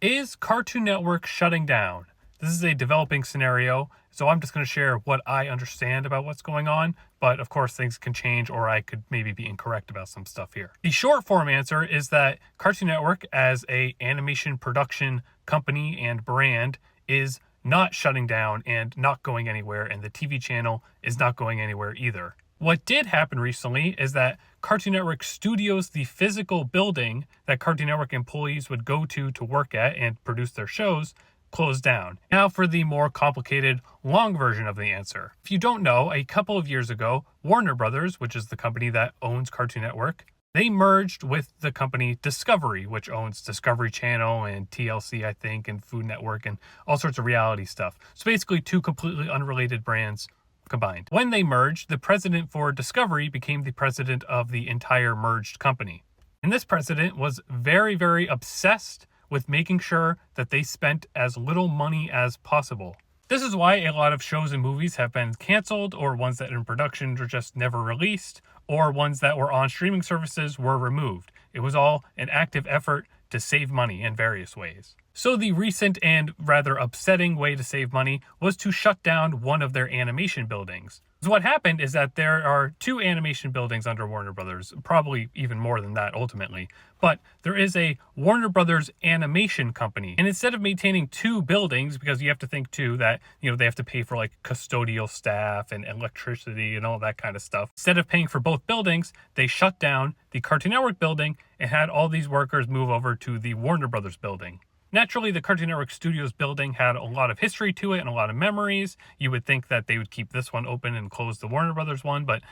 Is Cartoon Network shutting down? This is a developing scenario, so I'm just going to share what I understand about what's going on, but of course things can change or I could maybe be incorrect about some stuff here. The short form answer is that Cartoon Network as a animation production company and brand is not shutting down and not going anywhere, and the TV channel is not going anywhere either. What did happen recently is that Cartoon Network Studios, the physical building that Cartoon Network employees would go to work at and produce their shows, closed down. Now for the more complicated, long version of the answer. If you don't know, a couple of years ago, Warner Brothers, which is the company that owns Cartoon Network, they merged with the company Discovery, which owns Discovery Channel and TLC, I think, and Food Network and all sorts of reality stuff. So basically two completely unrelated brands combined. When they merged, the president for Discovery became the president of the entire merged company. And this president was very, very obsessed with making sure that they spent as little money as possible. This is why a lot of shows and movies have been canceled, or ones that are in production were just never released, or ones that were on streaming services were removed. It was all an active effort to save money in various ways. So the recent and rather upsetting way to save money was to shut down one of their animation buildings. So what happened is that there are two animation buildings under Warner Brothers, probably even more than that ultimately, but there is a Warner Brothers animation company. And instead of maintaining two buildings, because you have to think too that, they have to pay for like custodial staff and electricity and all that kind of stuff. Instead of paying for both buildings, they shut down the Cartoon Network building and had all these workers move over to the Warner Brothers building. Naturally, the Cartoon Network Studios building had a lot of history to it and a lot of memories. You would think that they would keep this one open and close the Warner Brothers one, but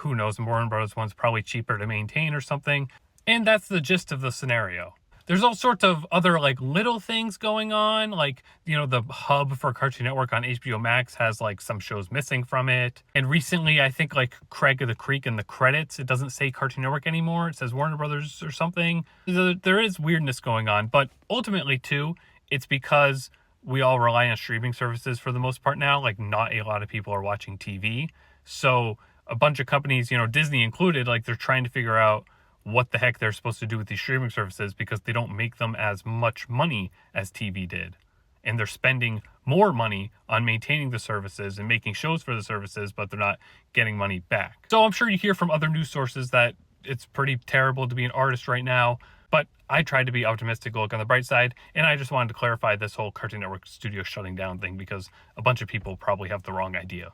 who knows? The Warner Brothers one's probably cheaper to maintain or something. And that's the gist of the scenario. There's all sorts of other like little things going on, like, the hub for Cartoon Network on HBO Max has like some shows missing from it. And recently, I think like Craig of the Creek in the credits, it doesn't say Cartoon Network anymore. It says Warner Brothers or something. There is weirdness going on, but ultimately too, it's because we all rely on streaming services for the most part now. Like not a lot of people are watching TV. So a bunch of companies, Disney included, like they're trying to figure out what the heck they're supposed to do with these streaming services because they don't make them as much money as TV did. And they're spending more money on maintaining the services and making shows for the services, but they're not getting money back. So I'm sure you hear from other news sources that it's pretty terrible to be an artist right now, but I tried to be optimistic, look on the bright side, and I just wanted to clarify this whole Cartoon Network studio shutting down thing because a bunch of people probably have the wrong idea.